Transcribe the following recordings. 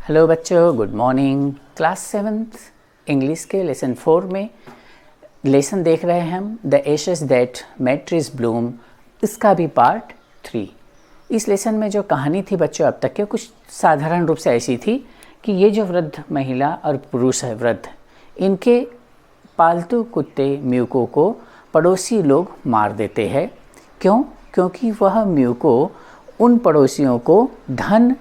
Hello बच्चों, good morning. Class 7th English के lesson 4 में लेसन देख रहे हैं हम the ashes that made trees Bloom, इसका भी पार्ट 3। इस लेसन में जो कहानी थी बच्चों अब तक के कुछ साधारण रूप से ऐसी थी कि ये जो वृद्ध महिला और पुरुष है, वृद्ध, इनके पालतू कुत्ते म्यूको को पड़ोसी लोग मार देते हैं। क्यों? क्योंकि वह म्यूको उन पड़ोसियों को धन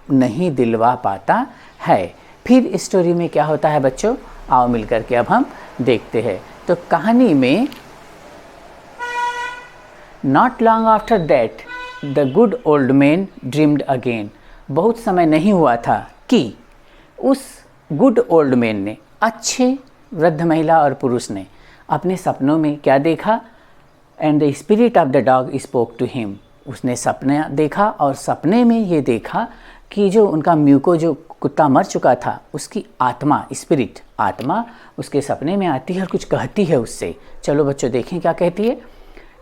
नहीं दिलवा पाता है। फिर इस स्टोरी में क्या होता है बच्चों, आओ मिल करके अब हम देखते हैं। तो कहानी में not long after that the good old man dreamed again, बहुत समय नहीं हुआ था कि उस गुड ओल्ड मैन ने, अच्छे वृद्ध महिला और पुरुष ने अपने सपनों में क्या देखा? And the spirit of the dog spoke to him, उसने सपना देखा और सपने में ये देखा कि जो उनका म्यूको, जो कुत्ता मर चुका था, उसकी आत्मा, स्पिरिट, आत्मा उसके सपने में आती है और कुछ कहती है उससे। चलो बच्चों देखें क्या कहती है।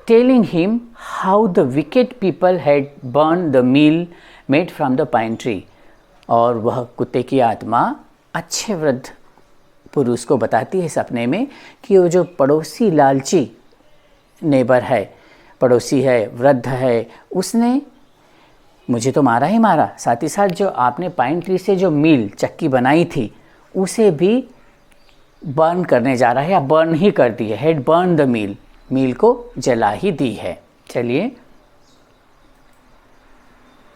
Telling him how the wicked people had burn the mill made from the pine tree, और वह कुत्ते की आत्मा अच्छे वृद्ध पुरुष को बताती है सपने में कि वो जो पड़ोसी लालची नेबर है, पड़ोसी है, वृद्ध है, उसने मुझे तो मारा ही मारा, साथ ही साथ जो आपने पाइन ट्री से जो मील, चक्की बनाई थी, उसे भी बर्न करने जा रहा है या बर्न ही कर दी है। Had burn the meal, mill को जला ही दी है। चलिए,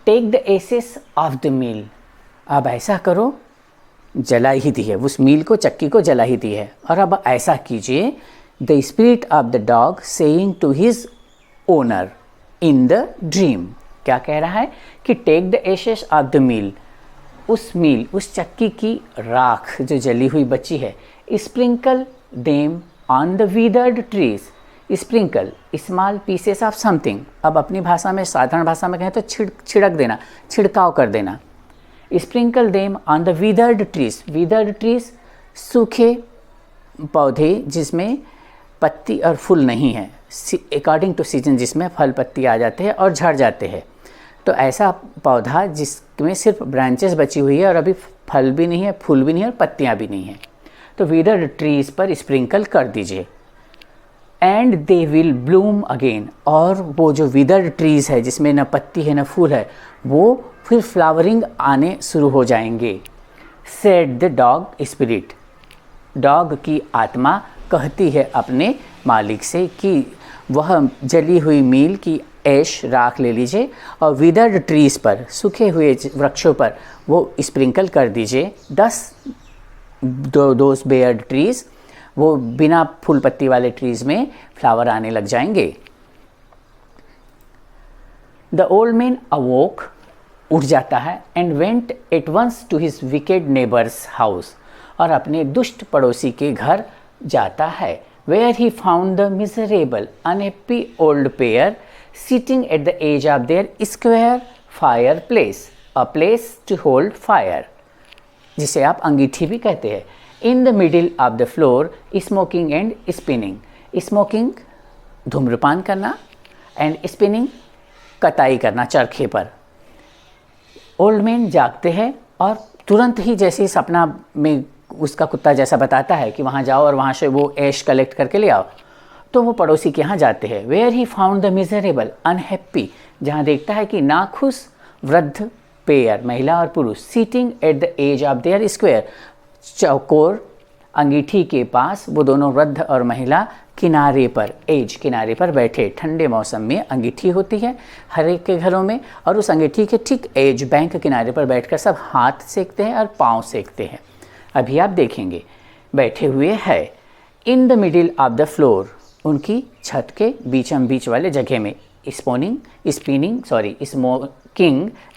take the ashes of the mill, अब ऐसा करो, जला ही दी है, उस मील को, चक्की को जला ही दी है, और अब ऐसा कीजिए। The spirit of the dog saying to his owner in the dream, क्या कह रहा है कि take the ashes of the mill, उस मील, उस चक्की की राख जो जली हुई बची है, sprinkle them on the withered trees, sprinkle small pieces of something, अब अपनी भाषा में, साधारण भाषा में कहें तो छिड़क देना, छिड़काव कर देना। Sprinkle them on the withered trees, withered trees सूखे पौधे जिसमें पत्ती और फूल नहीं है, अकॉर्डिंग टू सीजन, जिसमें फल पत्ती आ जाते हैं और झड़ जाते हैं। तो ऐसा पौधा जिसमें सिर्फ ब्रांचेस बची हुई है और अभी फल भी नहीं है, फूल भी नहीं है और पत्तियां भी नहीं हैं, तो विदर्ड ट्रीज पर स्प्रिंकल कर दीजिए। And they will Bloom again, और वो जो विदर्ड ट्रीज है जिसमें न पत्ती है न फूल है, वो फिर फ्लावरिंग आने शुरू हो जाएंगे। Said the dog spirit, dog की आत्मा कहती है अपने मालिक से कि वह जली हुई मील की ऐश, राख ले लीजिए और विदर्ड ट्रीज पर, सूखे हुए वृक्षों पर वो स्प्रिंकल कर दीजिए। 10 दोज बेयर्ड ट्रीज, वो बिना फूल पत्ती वाले ट्रीज में फ्लावर आने लग जाएंगे। द ओल्ड मैन अवोक, उठ जाता है, and went at once to his wicked neighbours house, और अपने दुष्ट पड़ोसी के घर जाता है। Where he found the miserable unhappy old pair sitting at the edge of their square fireplace, a place to hold fire, जिसे आप अंगीठी भी कहते हैं। In the middle of the floor smoking and spinning, smoking धूम्रपान करना, and spinning कताई करना चरखे पर। ओल्ड मैन जागते हैं और तुरंत ही, जैसे ही सपना में उसका कुत्ता जैसा बताता है कि वहाँ जाओ और वहाँ से वो ऐश कलेक्ट करके ले आओ, तो वो पड़ोसी के यहाँ जाते हैं। Where he found the miserable unhappy, जहाँ देखता है कि नाखुश वृद्ध पेयर, महिला और पुरुष, sitting at the edge of their square, चौकोर अंगीठी के पास वो दोनों वृद्ध और महिला किनारे पर, एज किनारे पर बैठे। ठंडे मौसम में अंगीठी होती है हर एक के घरों में, और उस अंगीठी के ठीक एज, बैंक किनारे पर बैठकर सब हाथ सेकते हैं और पाँव सेकते हैं। अभी आप देखेंगे बैठे हुए है। इन the middle of the floor, उनकी छत के बीचम बीच वाले जगह में, स्मोकिंग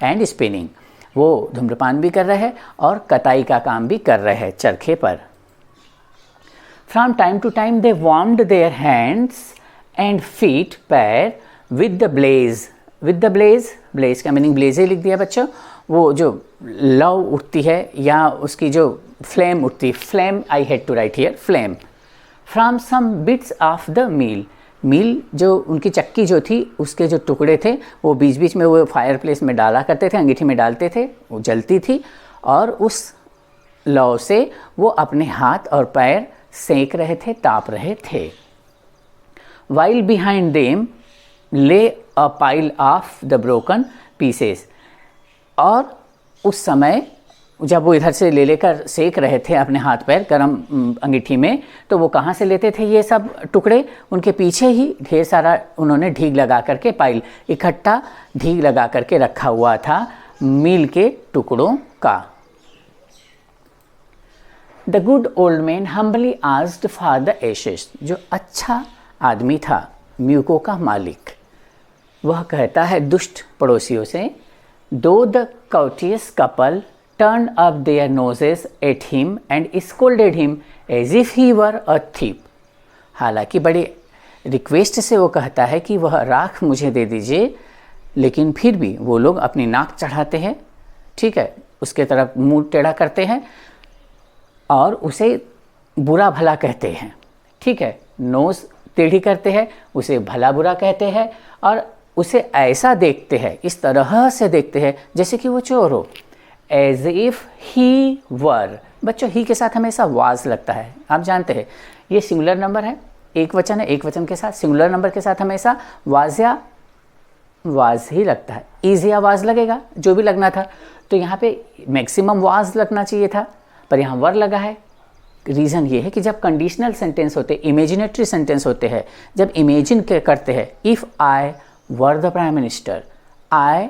एंड स्पिनिंग, वो धूम्रपान भी कर रहे हैं और कताई का काम भी कर रहे हैं चरखे पर। From time to time they warmed their hands and feet, पैर, with the blaze, with the blaze, blaze का मीनिंग ब्लेज ही लिख दिया बच्चों, वो जो लव उठती है या उसकी जो फ्लेम उठती, flame, I had to write here flame, from some bits of the meal, meal जो उनकी चक्की जो थी उसके जो टुकड़े थे वो बीच बीच में वो फायर प्लेस में डाला करते थे, अंगीठी में डालते थे, वो जलती थी और उस लौ से वो अपने हाथ और पैर सेक रहे थे, ताप रहे थे। While behind them lay a pile of the broken pieces, और उस समय जब वो इधर से ले लेकर सेक रहे थे अपने हाथ पैर गरम अंगीठी में, तो वो कहाँ से लेते थे ये सब टुकड़े? उनके पीछे ही ढेर सारा उन्होंने ढीग लगा करके, पाइल इकट्ठा ढीग लगा करके रखा हुआ था मील के टुकड़ों का। The good old man humbly asked for the ashes, जो अच्छा आदमी था, म्यूको का मालिक, वह कहता है दुष्ट पड़ोसियों से, दो the courteous couple turned up their noses at him and scolded him as if he were a thief। हालांकि बड़े रिक्वेस्ट से वो कहता है कि वह राख मुझे दे दीजिए, लेकिन फिर भी वो लोग अपनी नाक चढ़ाते हैं, ठीक है, उसके तरफ मुंह टेढ़ा करते हैं और उसे बुरा भला कहते हैं, ठीक है, नोज़ टेढ़ी करते हैं, उसे भला बुरा कहते हैं और उसे ऐसा देखते हैं, इस तरह से देखते हैं जैसे कि वो चोर हो। एज इफ ही वर, बच्चों ही के साथ हमेशा वाज लगता है, आप जानते हैं ये सिंगुलर नंबर है, एक वचन है, एक वचन के साथ सिंगुलर नंबर के साथ हमेशा वाज या वाज ही लगता है। इज या वाज लगेगा, जो भी लगना था, तो यहाँ पे मैक्सिमम वाज लगना चाहिए था, पर यहाँ वर लगा है। रीज़न ये है कि जब कंडीशनल सेंटेंस होते, इमेजिनेटरी सेंटेंस होते हैं, जब इमेजिन करते हैं, if I were the prime minister, I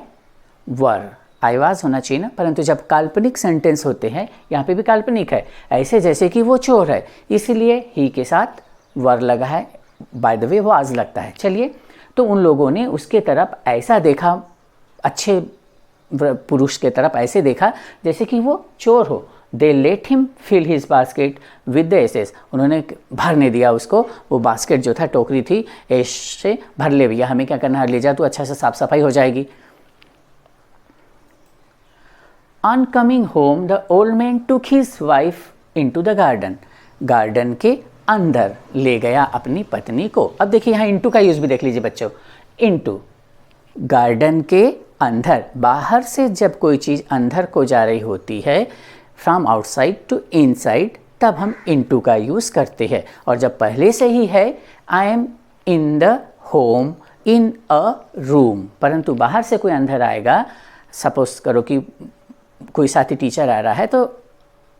were, I was होना चाहिए ना, परंतु जब काल्पनिक सेंटेंस होते हैं, यहाँ पे भी काल्पनिक है, ऐसे जैसे कि वो चोर है, इसलिए ही के साथ वर लगा है, बाय द वे वाज लगता है। चलिए, तो उन लोगों ने उसके तरफ ऐसा देखा, अच्छे पुरुष के तरफ ऐसे देखा जैसे कि वो चोर हो। They let him fill his basket with the ashes, उन्होंने भरने दिया उसको, वो बास्केट जो था, टोकरी थी, एश से भर ले भैया, हमें क्या करना है, ले जा तू, अच्छा से साफ सफाई हो जाएगी। On coming home the old man took his wife into the garden, garden के अंदर ले गया अपनी पत्नी को। अब देखिए यहाँ इनटू का यूज़ भी देख लीजिए बच्चों, इनटू, गार्डन के अंदर, बाहर से जब कोई चीज़ अंदर को जा रही होती है, फ्रॉम आउटसाइड टू इनसाइड, तब हम इनटू का यूज़ करते हैं। और जब पहले से ही है I am in the home in a room, परंतु बाहर से कोई अंदर आएगा, सपोज करो कि कोई साथी टीचर आ रहा है, तो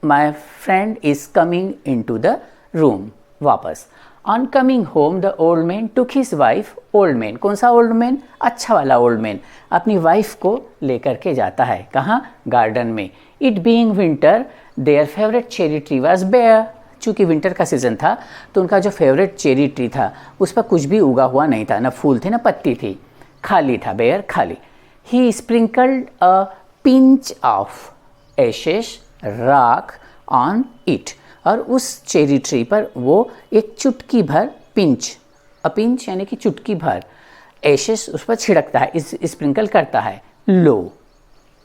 my friend is coming into the room, वापस। On coming home the old man took his wife, old man, कौन सा ओल्ड मैन? अच्छा वाला ओल्ड मैन अपनी वाइफ को लेकर के जाता है, कहाँ? गार्डन में। It being winter their favourite cherry tree was bare, चूँकि विंटर का सीज़न था तो उनका जो फेवरेट चेरी ट्री था उस पर कुछ भी उगा हुआ नहीं था, ना फूल थे ना पत्ती थी, खाली था, बेयर खाली। He sprinkled a pinch of ashes राख ऑन इट, और उस चेरी ट्री पर वो एक चुटकी भर पिंच, पिंच यानी कि चुटकी भर एशेस उस पर छिड़कता है, इस स्प्रिंकल करता है, लो।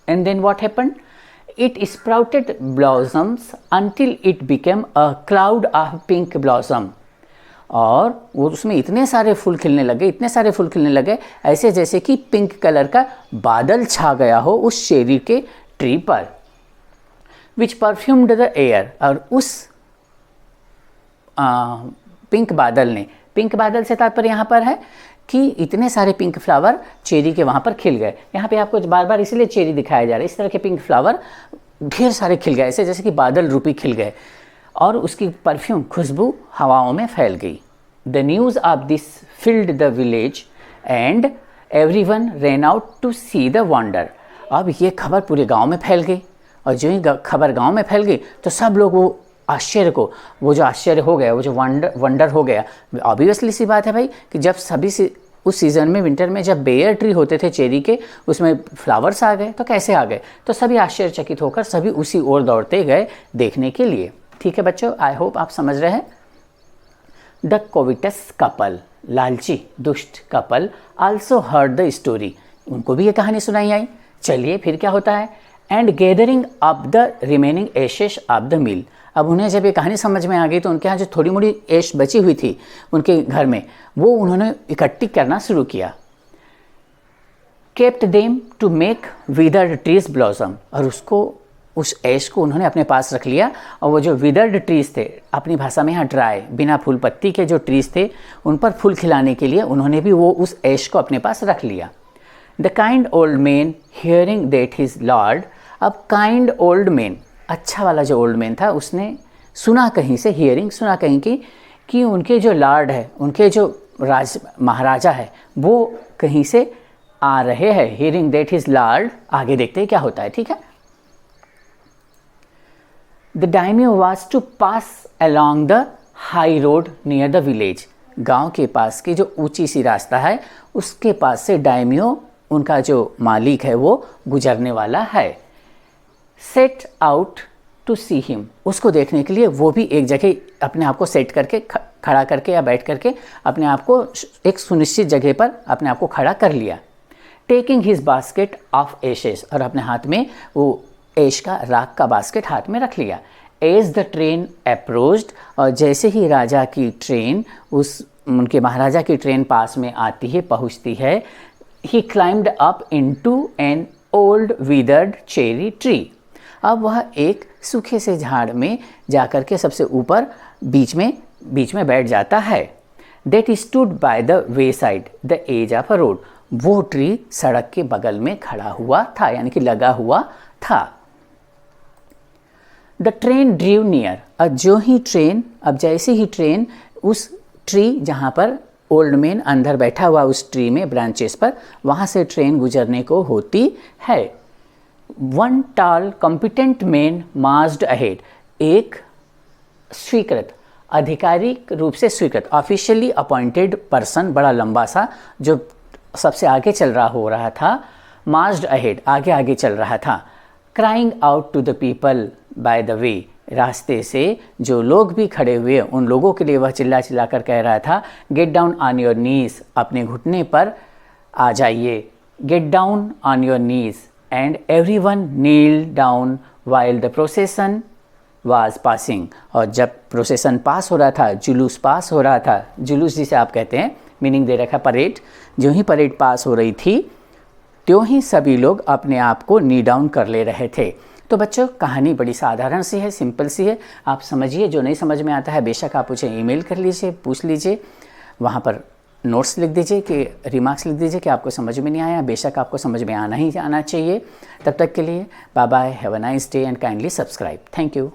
And then what happened? It sprouted blossoms until it became a cloud of pink blossom, और वो उसमें इतने सारे फूल खिलने लगे, इतने सारे फूल खिलने लगे, ऐसे जैसे कि पिंक कलर का बादल छा गया हो उस चेरी के ट्री पर। विच परफ्यूम्ड द एयर, और उस पिंक बादल ने, पिंक बादल से तात्पर्य यहाँ पर है कि इतने सारे पिंक फ्लावर चेरी के वहाँ पर खिल गए। यहाँ पे आपको बार बार इसलिए चेरी दिखाया जा रहा है, इस तरह के पिंक फ्लावर ढेर सारे खिल गए, ऐसे जैसे कि बादल रूपी खिल गए, और उसकी परफ्यूम, खुशबू हवाओं में फैल गई। The news of this filled the village and everyone ran out to see the wonder, अब ये खबर पूरे गांव में फैल गई, और जो ही खबर गांव में फैल गई तो सब लोग वो आश्चर्य को, वो जो आश्चर्य हो गया, वो जो वंडर हो गया, ऑब्वियसली सी बात है भाई कि जब सभी उस सीज़न में, विंटर में, जब बेयर ट्री होते थे चेरी के, उसमें फ्लावर्स आ गए, तो कैसे आ गए? तो सभी आश्चर्यचकित होकर सभी उसी ओर दौड़ते गए देखने के लिए। ठीक है बच्चों, आई होप आप समझ रहे हैं। द कोविटस कपल, लालची दुष्ट couple, also heard the story, उनको भी ये कहानी सुनाई आई। चलिए फिर क्या होता है? And gathering up the remaining ashes of the mill, अब उन्हें जब ये कहानी समझ में आ गई तो उनके यहाँ जो थोड़ी मोड़ी ऐश बची हुई थी उनके घर में, वो उन्होंने इकट्ठी करना शुरू किया। Kept them to make withered trees blossom, और उसको उस ऐश को उन्होंने अपने पास रख लिया और वो जो विदर्ड ट्रीज थे, अपनी भाषा में यहाँ ड्राई बिना फूल पत्ती के जो ट्रीज थे, उन पर फूल खिलाने के लिए उन्होंने भी वो उस ऐश को अपने पास रख लिया। The kind old man hearing that his Lord, अब काइंड ओल्ड मैन, अच्छा वाला जो ओल्ड मैन था, उसने सुना कहीं से, हियरिंग सुना कहीं की कि उनके जो लॉर्ड है, उनके जो महाराजा है, वो कहीं से आ रहे हैं। हियरिंग दैट हिज लॉर्ड, आगे देखते हैं क्या होता है, ठीक है। The daimyo was to pass along the high road near the village, गांव के पास की जो ऊंची सी रास्ता है उसके पास से दाइम्यो, उनका जो मालिक है, वो गुजरने वाला है। Set out to see him, उसको देखने के लिए वो भी एक जगह अपने आप को सेट करके, खड़ा करके या बैठ करके अपने आप को एक सुनिश्चित जगह पर अपने आप को खड़ा कर लिया। Taking his basket of ashes, और अपने हाथ में वो ऐश का, राख का बास्केट हाथ में रख लिया। एज द ट्रेन अप्रोच्ड, और जैसे ही राजा की ट्रेन, उनके महाराजा की ट्रेन पास में आती है, पहुंचती है, he climbed up into an old withered cherry tree, अब वह एक सूखे से झाड़ में जाकर के सबसे ऊपर बीच में बैठ जाता है। That stood by the wayside, the edge of a road, वो ट्री सड़क के बगल में खड़ा हुआ था, यानी कि लगा हुआ था। The train drew near, अब जैसे ही ट्रेन उस ट्री जहाँ पर ओल्ड मैन अंदर बैठा हुआ, उस ट्री में ब्रांचेस पर, वहाँ से ट्रेन गुजरने को होती है। One tall competent man marched ahead, एक स्वीकृत, आधिकारिक रूप से स्वीकृत, ऑफिशियली अपॉइंटेड पर्सन, बड़ा लंबा सा, जो सबसे आगे चल रहा था, मार्च्ड अहेड, आगे आगे चल रहा था। Crying out to the people by the way, रास्ते से जो लोग भी खड़े हुए उन लोगों के लिए वह चिल्ला चिल्ला कर कह रहा था, get down on your knees, अपने घुटने पर आ जाइए, get down on your knees, and everyone knelt down while the procession was passing, और जब प्रोसेसन पास हो रहा था, जुलूस पास हो रहा था, जुलूस जिसे आप कहते हैं, मीनिंग दे रखा परेड, जो ही परेड पास हो रही थी त्यों ही सभी लोग अपने आप को नी डाउन कर ले रहे थे। तो बच्चों, कहानी बड़ी साधारण सी है, सिंपल सी है, आप समझिए। जो नहीं समझ में आता है बेशक आप मुझे ईमेल कर लीजिए, पूछ लीजिए, वहाँ पर नोट्स लिख दीजिए, कि रिमार्क्स लिख दीजिए कि आपको समझ में नहीं आया। बेशक आपको समझ में आना ही आना चाहिए। तब तक के लिए bye bye, have a nice day and kindly subscribe. Thank you.